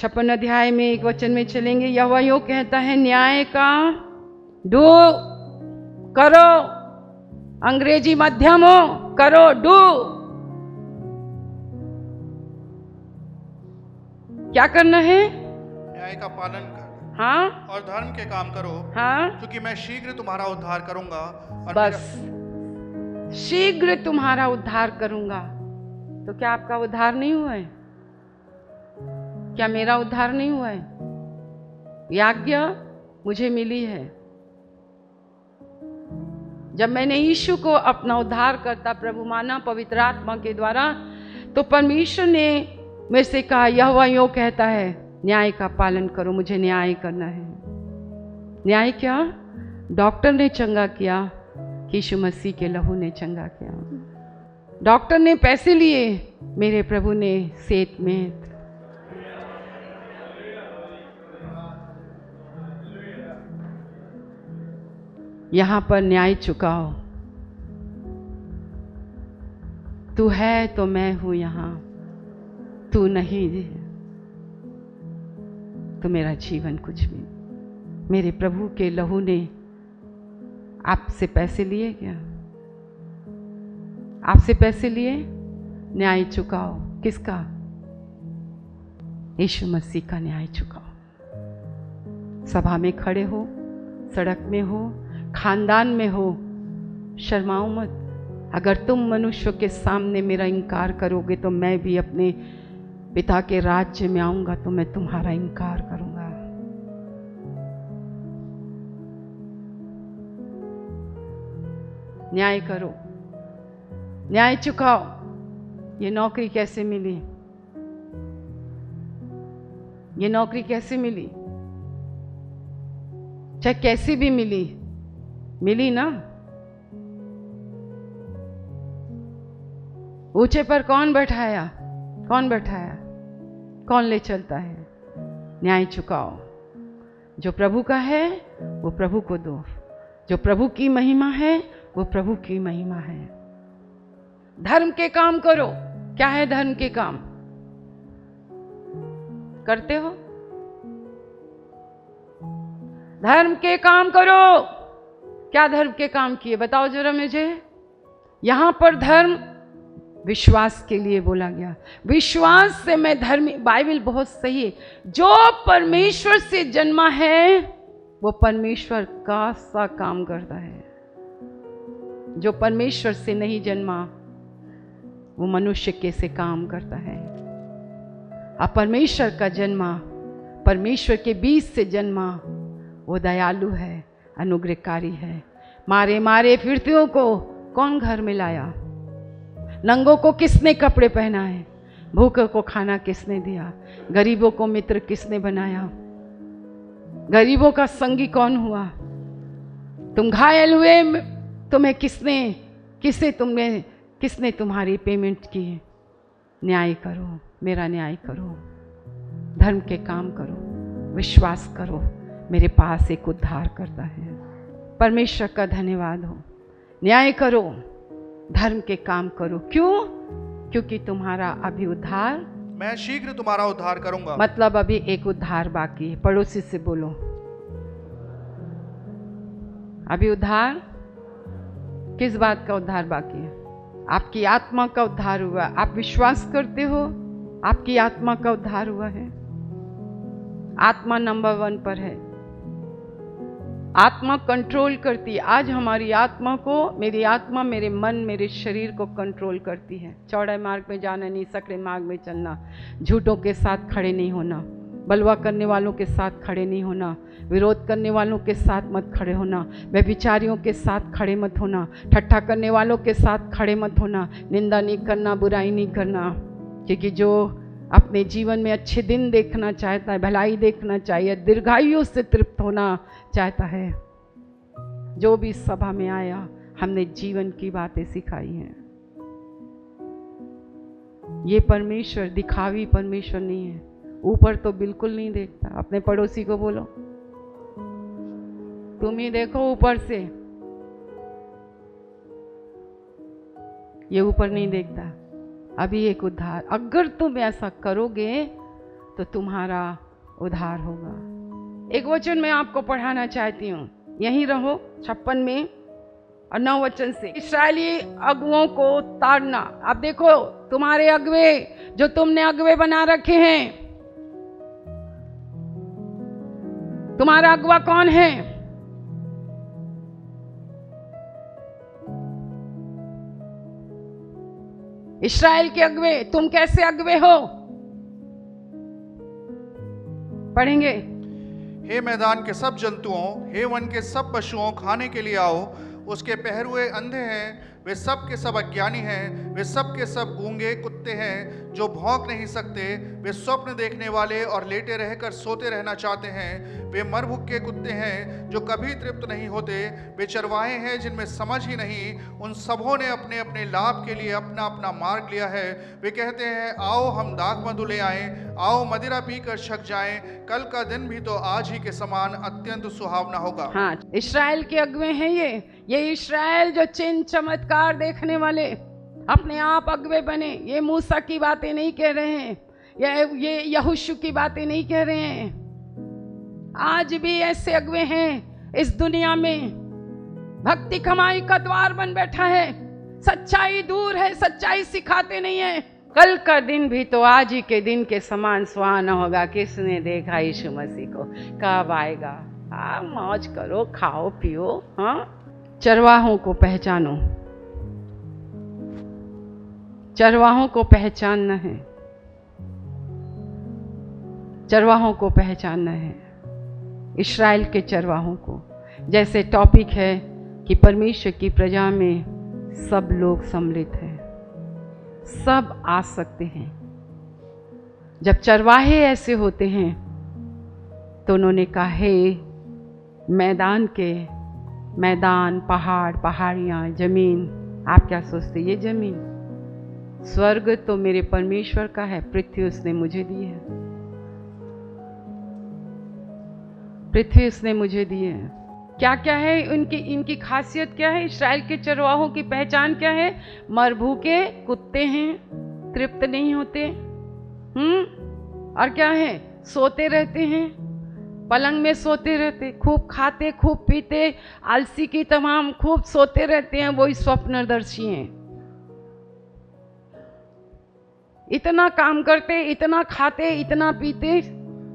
56 अध्याय में एक वचन में चलेंगे। यहोवा यूं कहता है, न्याय का डू करो। अंग्रेजी मध्यम हो, करो, डू। क्या करना है? न्याय का पालन कर, हाँ, और धर्म के काम करो, हाँ, क्योंकि मैं शीघ्र तुम्हारा उद्धार करूंगा और बस शीघ्र तुम्हारा उद्धार करूंगा। तो क्या आपका उद्धार नहीं हुआ है? क्या मेरा उद्धार नहीं हुआ है? यह आज्ञा मुझे मिली है। जब मैंने यीशु को अपना उद्धार करता प्रभु माना पवित्र आत्मा के द्वारा, तो परमेश्वर ने मेरे से कहा, यहोवा यूं कहता है, न्याय का पालन करो। मुझे न्याय करना है। न्याय क्या? डॉक्टर ने चंगा किया, यीशु मसीह के लहू ने चंगा किया। डॉक्टर ने पैसे लिए, मेरे प्रभु ने सेहत में। यहां पर न्याय चुकाओ। तू है तो मैं हूं यहां, तू नहीं तो मेरा जीवन कुछ भी। मेरे प्रभु के लहू ने आपसे पैसे लिए क्या? आपसे पैसे लिए? न्याय चुकाओ। किसका? यीशु मसीह का न्याय चुकाओ। सभा में खड़े हो, सड़क में हो, खानदान में हो, शर्माओ मत। अगर तुम मनुष्य के सामने मेरा इनकार करोगे तो मैं भी अपने पिता के राज्य में आऊंगा तो मैं तुम्हारा इनकार करूंगा। न्याय करो, न्याय चुकाओ। ये नौकरी कैसे मिली? ये नौकरी कैसे मिली? चाहे कैसी भी मिली, मिली ना। ऊंचे पर कौन बैठाया? कौन बैठाया? कौन ले चलता है? न्याय चुकाओ। जो प्रभु का है वो प्रभु को दो। जो प्रभु की महिमा है वो प्रभु की महिमा है। धर्म के काम करो। क्या है धर्म के काम? करते हो? धर्म के काम करो। क्या धर्म के काम किए? बताओ जरा मुझे। यहां पर धर्म विश्वास के लिए बोला गया। विश्वास से मैं धर्मी। बाइबल बहुत सही है। जो परमेश्वर से जन्मा है वो परमेश्वर का सा काम करता है। जो परमेश्वर से नहीं जन्मा वो मनुष्य के से काम करता है। अब परमेश्वर का जन्मा, परमेश्वर के बीच से जन्मा, वो दयालु है, अनुग्रहकारी है। मारे मारे फिरतियों को कौन घर में लाया? नंगों को किसने कपड़े पहनाए? भूखे को खाना किसने दिया? गरीबों को मित्र किसने बनाया? गरीबों का संगी कौन हुआ? तुम घायल हुए, तुम्हें किसने तुम्हारी पेमेंट की? न्याय करो, मेरा न्याय करो, धर्म के काम करो, विश्वास करो। मेरे पास एक उद्धार करता है। परमेश्वर का धन्यवाद हो। न्याय करो, धर्म के काम करो। क्यों? क्योंकि तुम्हारा अभी उद्धार, मैं शीघ्र तुम्हारा उद्धार करूंगा। मतलब अभी एक उद्धार बाकी है। पड़ोसी से बोलो, अभी उद्धार। किस बात का उद्धार बाकी है? आपकी आत्मा का उद्धार हुआ। आप विश्वास करते हो? आपकी आत्मा का उद्धार हुआ है। आत्मा नंबर 1 पर है। आत्मा कंट्रोल करती है। आज हमारी आत्मा को, मेरी आत्मा मेरे मन, मेरे शरीर को कंट्रोल करती है। चौड़े मार्ग में जाना नहीं, सकरे मार्ग में चलना, झूठों के साथ खड़े नहीं होना, बलवा करने वालों के साथ खड़े नहीं होना, विरोध करने वालों के साथ मत खड़े होना, व्यभिचारियों के साथ खड़े मत होना, ठट्ठा करने वालों के साथ खड़े मत होना, निंदा नहीं करना, बुराई नहीं करना। क्योंकि जो अपने जीवन में अच्छे दिन देखना चाहता है, भलाई देखना चाहिए, दीर्घायु से तृप्त होना चाहता है, जो भी सभा में आया, हमने जीवन की बातें सिखाई हैं। ये परमेश्वर दिखावी परमेश्वर नहीं है। ऊपर तो बिल्कुल नहीं देखता। अपने पड़ोसी को बोलो, तुम ही देखो ऊपर से, ये ऊपर नहीं देखता। अभी एक उद्धार, अगर तुम ऐसा करोगे तो तुम्हारा उद्धार होगा। एक वचन मैं आपको पढ़ाना चाहती हूँ, यहीं रहो 56 में और 9 वचन से। इस्राएली अगुओं को ताड़ना। अब देखो तुम्हारे अगुए जो तुमने अगुए बना रखे हैं, तुम्हारा अगुआ कौन है? इस्राएल के अगुए। तुम कैसे अगुए हो? पढ़ेंगे। हे मैदान के सब जंतुओं, हे वन के सब पशुओं, खाने के लिए आओ। उसके पहरुए अंधे हैं, वे सब के सब अज्ञानी हैं, वे सब के सब गूंगे कुत्ते हैं जो भौंक नहीं सकते। वे स्वप्न देखने वाले और लेटे रहकर सोते रहना चाहते हैं। वे मर भुक्के कुत्ते हैं जो कभी तृप्त नहीं होते। वे चरवाहे हैं जिनमें समझ ही नहीं। उन सबों ने अपने अपने लाभ के लिए अपना अपना मार्ग लिया है। वे कहते हैं, आओ हम दाख मधु ले आएं, आओ मदिरा पीकर छक जाएं। कल का दिन भी तो आज ही के समान अत्यंत सुहावना होगा। हाँ, इस्राएल के अगुए हैं ये इस्राएल जो चिन्ह चमत्कार देखने वाले अपने आप अगुए बने। ये मूसा की बातें नहीं कह रहे हैं, ये यहोशू की बातें नहीं कह रहे हैं। आज भी ऐसे अगुए हैं इस दुनिया में। भक्ति कमाई का द्वार बन बैठा है, सच्चाई दूर है, सच्चाई सिखाते नहीं है। कल का दिन भी तो आज ही के दिन के समान सुहाना होगा। किसने देखा यीशु मसीह को? कब आएगा? हाँ, मौज करो, खाओ पियो। हाँ, चरवाहों को पहचानो, चरवाहों को पहचानना है, चरवाहों को पहचानना है, इस्राएल के चरवाहों को। जैसे टॉपिक है कि परमेश्वर की प्रजा में सब लोग सम्मिलित हैं, सब आ सकते हैं। जब चरवाहे ऐसे होते हैं तो उन्होंने कहा, हे मैदान, पहाड़, पहाड़ियाँ, जमीन, आप क्या सोचते? ये जमीन, स्वर्ग तो मेरे परमेश्वर का है, पृथ्वी उसने मुझे दी है, पृथ्वी उसने मुझे दी है। क्या क्या है इनकी खासियत क्या है? इस्राएल के चरवाहों की पहचान क्या है? मर भूखे कुत्ते हैं, तृप्त नहीं होते। और क्या है? सोते रहते हैं, पलंग में सोते रहते, खूब खाते, खूब पीते, आलसी की तमाम, खूब सोते रहते हैं। वही स्वप्नदर्शी हैं। इतना काम करते, इतना खाते, इतना पीते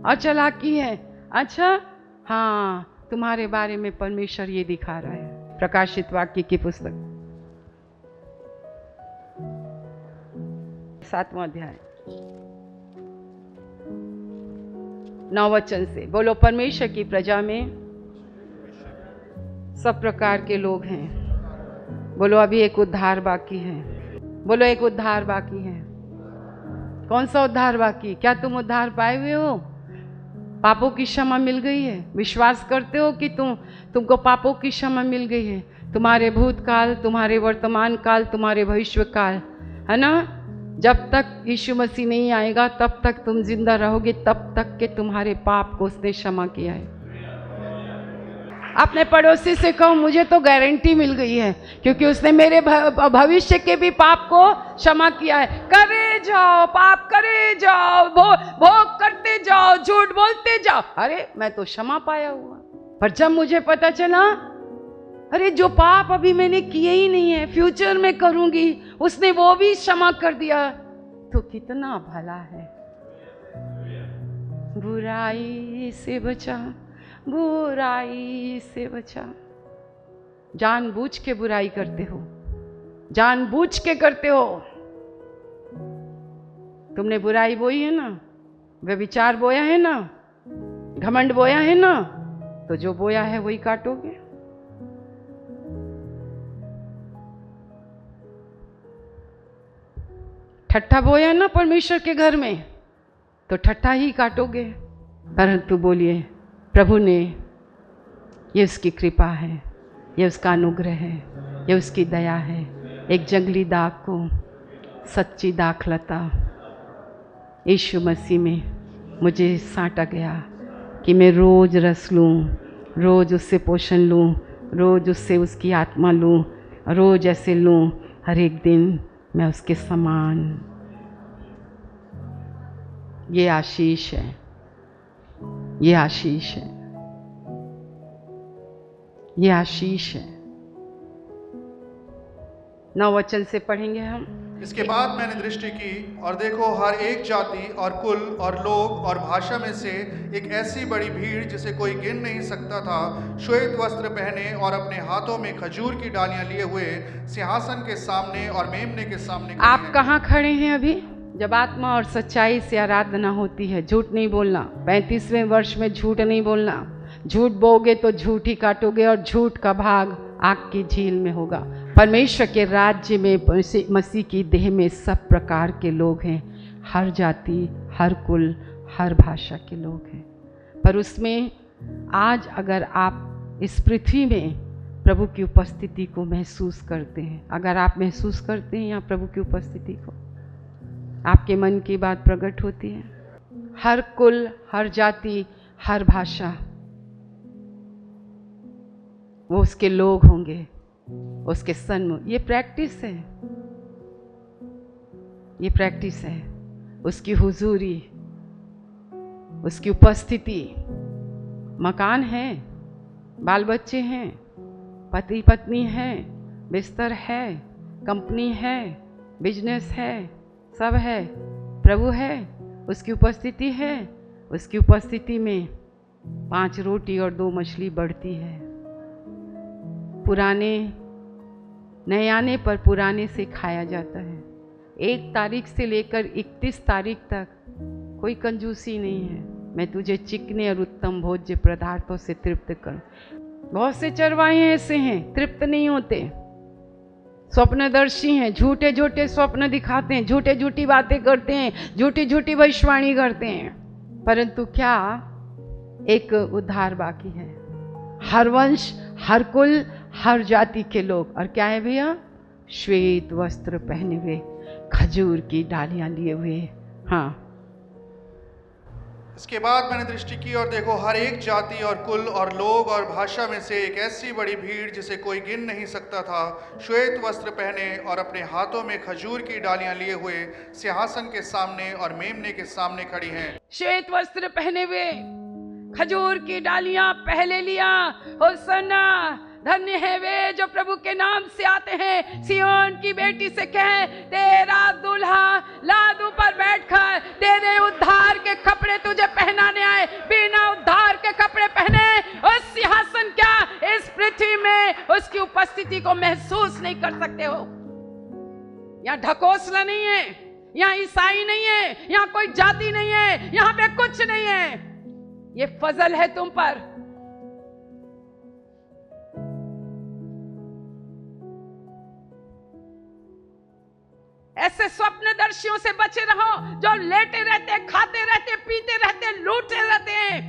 और चालाकी है। अच्छा, हाँ, तुम्हारे बारे में परमेश्वर ये दिखा रहा है। प्रकाशित वाक्य की पुस्तक 7वां अध्याय 9 वचन से। बोलो, परमेश्वर की प्रजा में सब प्रकार के लोग हैं। बोलो, अभी एक उद्धार बाकी है। बोलो, एक उद्धार बाकी है। कौन सा उद्धार बाकी? क्या तुम उद्धार पाए हुए हो? पापों की क्षमा मिल गई है? विश्वास करते हो कि तुमको पापों की क्षमा मिल गई है? तुम्हारे भूतकाल, तुम्हारे वर्तमान काल, तुम्हारे भविष्य काल, है ना? जब तक यीशु मसीह नहीं आएगा तब तक तुम जिंदा रहोगे, तब तक के तुम्हारे पाप को उसने क्षमा किया है। अपने पड़ोसी से कहो, मुझे तो गारंटी मिल गई है, क्योंकि उसने मेरे भविष्य के भी पाप को क्षमा किया है। करे जाओ, पाप करे जाओ, भोग करते जाओ, झूठ बोलते जाओ। अरे, मैं तो क्षमा पाया हुआ। पर जब मुझे पता चला, अरे जो पाप अभी मैंने किए ही नहीं है, फ्यूचर में करूंगी, उसने वो भी क्षमा कर दिया, तो कितना भला है। बुराई से बचा, बुराई से बचा। जानबूझ के बुराई करते हो, जानबूझ के करते हो। तुमने बुराई बोई है ना, व्यभिचार बोया है ना, घमंड बोया है ना, तो जो बोया है वही काटोगे। ठट्ठा बोया ना परमेश्वर के घर में, तो ठट्ठा ही काटोगे। परंतु बोलिए, प्रभु ने, ये उसकी कृपा है, ये उसका अनुग्रह है, ये उसकी दया है। एक जंगली दाख को सच्ची दाखलता यीशु मसीह में मुझे साँटा गया कि मैं रोज़ रस लूँ, रोज़ उससे पोषण लूँ, रोज़ उससे उसकी आत्मा लूँ, रोज़ ऐसे लूँ। हर एक दिन मैं उसके समान ये आशीष है, ये आशीष है, ये आशीष है। 9 वचन से पढ़ेंगे हम। इसके बाद मैंने दृष्टि की और देखो हर एक जाति और कुल और लोग और भाषा में से एक ऐसी बड़ी भीड़ जिसे कोई गिन नहीं सकता था, श्वेत वस्त्र पहने और अपने हाथों में खजूर की डालियां लिए हुए सिंहासन के सामने और मेमने के सामने खड़े आप हैं। कहाँ खड़े हैं अभी? जब आत्मा और सच्चाई से आराधना होती है, झूठ नहीं बोलना। 35वें वर्ष में झूठ नहीं बोलना। झूठ बोगे तो झूठ ही काटोगे और झूठ का भाग आग की झील में होगा। परमेश्वर के राज्य में मसीह की देह में सब प्रकार के लोग हैं, हर जाति, हर कुल, हर भाषा के लोग हैं। पर उसमें आज अगर आप इस पृथ्वी में प्रभु की उपस्थिति को महसूस करते हैं, अगर आप महसूस करते हैं यहाँ प्रभु की उपस्थिति को, आपके मन की बात प्रकट होती है। हर कुल, हर जाति, हर भाषा, वो उसके लोग होंगे, उसके सन्मुख। ये प्रैक्टिस है, ये प्रैक्टिस है। उसकी हुजूरी, उसकी उपस्थिति। मकान है, बाल बच्चे हैं, पति पत्नी है, बिस्तर है, कंपनी है, बिजनेस है, सब है। प्रभु है, उसकी उपस्थिति है। उसकी उपस्थिति में 5 रोटी और 2 मछली बढ़ती है। पुराने नए आने पर पुराने से खाया जाता है। 1 तारीख से लेकर 31 तारीख तक कोई कंजूसी नहीं है। मैं तुझे चिकने और उत्तम भोज्य पदार्थों से तृप्त करूं। बहुत से चरवाहे ऐसे हैं, तृप्त नहीं होते, स्वप्नदर्शी हैं, झूठे झूठे स्वप्न दिखाते हैं, झूठे झूठी बातें करते हैं, झूठी झूठी भविष्यवाणी करते हैं, परंतु क्या एक उद्धार बाकी है। हर वंश, हर कुल, हर जाति के लोग। और क्या है भैया? श्वेत वस्त्र पहने हुए, खजूर की डालियां लिए हुए। हाँ, इसके बाद मैंने दृष्टि की और देखो हर एक जाति और कुल और लोग और भाषा में से एक ऐसी बड़ी भीड़ जिसे कोई गिन नहीं सकता था, श्वेत वस्त्र पहने और अपने हाथों में खजूर की डालियां लिए हुए सिंहासन के सामने और मेमने के सामने खड़ी हैं। श्वेत वस्त्र पहने हुए, खजूर की डालियां पहले लिया। होसन्ना, धन्य है वे जो प्रभु के नाम से आते हैं। सियोन की बेटी से कहे, तेरा दूल्हा लादू पर बैठकर तेरे उद्धार के कपड़े तुझे पहनाने आए। बिना उद्धार के कपड़े पहने उस सिंहासन क्या इस पृथ्वी में उसकी उपस्थिति को महसूस नहीं कर सकते हो। यहाँ ढकोसला नहीं है, यहाँ ईसाई नहीं है, यहाँ कोई जाति नहीं है, यहाँ पे कुछ नहीं है। ये फजल है तुम पर। ऐसे स्वप्नदर्शियों से बचे रहो जो लेटे रहते, खाते रहते, पीते रहते, लूटते रहते हैं।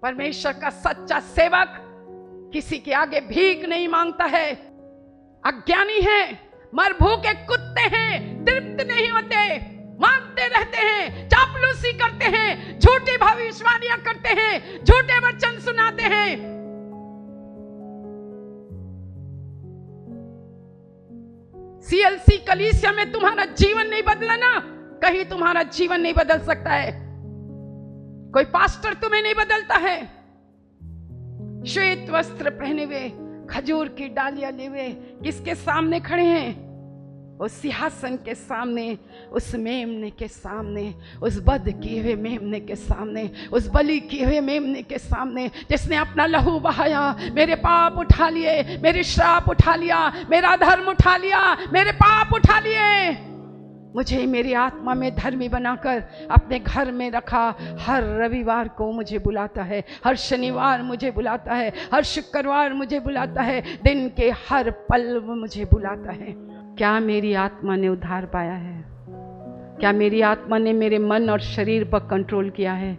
परमेश्वर का सच्चा सेवक किसी के आगे भीख नहीं मांगता है। अज्ञानी है, मरभूखे कुत्ते हैं, तृप्त नहीं होते, मांगते रहते हैं, चापलूसी करते हैं, झूठी भविष्यवाणियां करते हैं, झूठे वचन सुनाते हैं। CLC कलीसिया में तुम्हारा जीवन नहीं बदला ना, कहीं तुम्हारा जीवन नहीं बदल सकता है। कोई पास्टर तुम्हें नहीं बदलता है। श्वेत वस्त्र पहने हुए, खजूर की डालियां लिए हुए किसके सामने खड़े हैं? उस सिंहासन के सामने, उस मेमने के सामने, उस बद किए हुए मेमने के सामने, उस बलि किए हुए मेमने के सामने, जिसने अपना लहू बहाया, मेरे पाप उठा लिए, मेरे श्राप उठा लिया, मेरा धर्म उठा लिया, मेरे पाप उठा लिए, मुझे मेरी आत्मा में धर्मी बनाकर अपने घर में रखा। हर रविवार को मुझे बुलाता है, हर शनिवार मुझे बुलाता है, हर शुक्रवार मुझे बुलाता है, दिन के हर पल मुझे बुलाता है। क्या मेरी आत्मा ने उद्धार पाया है? क्या मेरी आत्मा ने मेरे मन और शरीर पर कंट्रोल किया है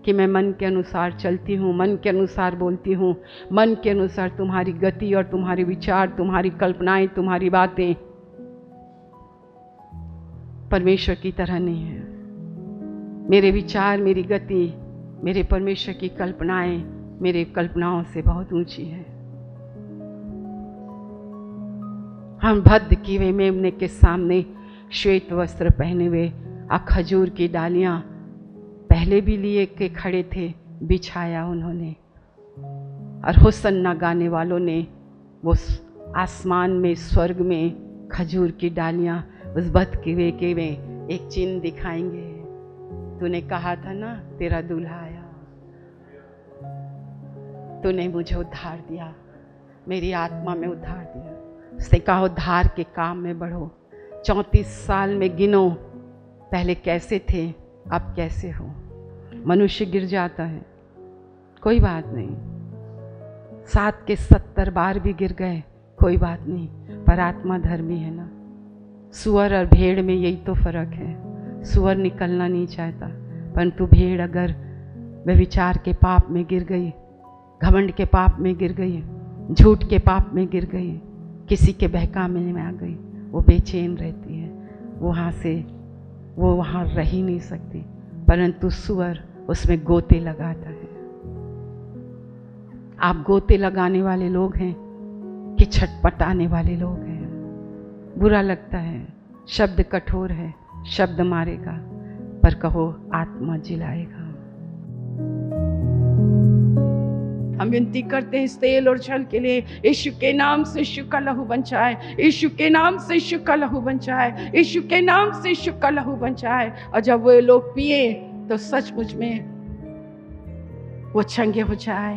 कि मैं मन के अनुसार चलती हूँ, मन के अनुसार बोलती हूँ, मन के अनुसार तुम्हारी गति और तुम्हारे विचार, तुम्हारी कल्पनाएं, तुम्हारी बातें परमेश्वर की तरह नहीं है। मेरे विचार, मेरी गति, मेरे परमेश्वर की कल्पनाएं मेरे कल्पनाओं से बहुत ऊंची है। हम बद्ध किए हुए मेमने के सामने श्वेत वस्त्र पहने हुए और खजूर की डालियाँ पहले भी लिए के खड़े थे, बिछाया उन्होंने। और होसन्ना गाने वालों ने वो आसमान में, स्वर्ग में खजूर की डालियाँ उस बदकिवे के में एक चिन्ह दिखाएंगे। तूने कहा था ना तेरा दूल्हा आया, तूने मुझे उद्धार दिया, मेरी आत्मा में उद्धार दिया। उसने कहा उद्धार के काम में बढ़ो। 34 साल में गिनो, पहले कैसे थे अब कैसे हो। मनुष्य गिर जाता है, कोई बात नहीं, 7 के 70 बार भी गिर गए, कोई बात नहीं, पर आत्मा धर्मी है ना। सुअर और भेड़ में यही तो फर्क है। सुअर निकलना नहीं चाहता, परंतु भेड़ अगर व्यभिचार के पाप में गिर गई, घमंड के पाप में गिर गई, झूठ के पाप में गिर गई, किसी के बहकावे में आ गई, वो बेचैन रहती है, वो वहाँ रह ही नहीं सकती। परंतु सुअर उसमें गोते लगाता है। आप गोते लगाने वाले लोग हैं कि छटपटाने वाले लोग हैं? बुरा लगता है, शब्द कठोर है, शब्द मारेगा, पर कहो आत्मा जिलाएगा। हम विनती करते हैं इस तेल और जल के लिए, यीशु के नाम से यीशु का लहू बन जाए, यीशु के नाम से यीशु का लहू बन जाए, यीशु के नाम से यीशु का लहू बन जाए। और जब वो लोग पिए तो सचमुच में वो चंगे हो जाए,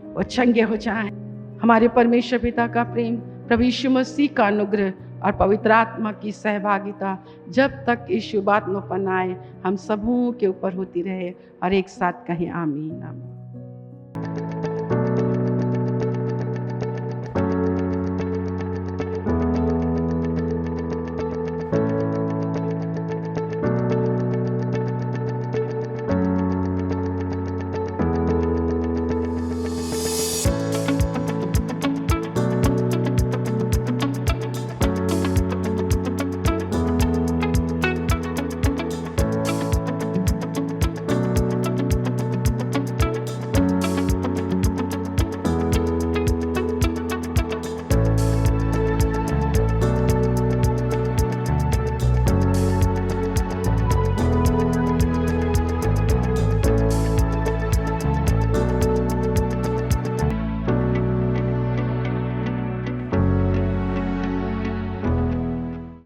वो चंगे हो जाए। हमारे परमेश्वर पिता का प्रेम, प्रभु यीशु मसीह का अनुग्रह और पवित्र आत्मा की सहभागिता जब तक यीशु बात न आए हम सबों के ऊपर होती रहे। और एक साथ कहें आमीन आमीन।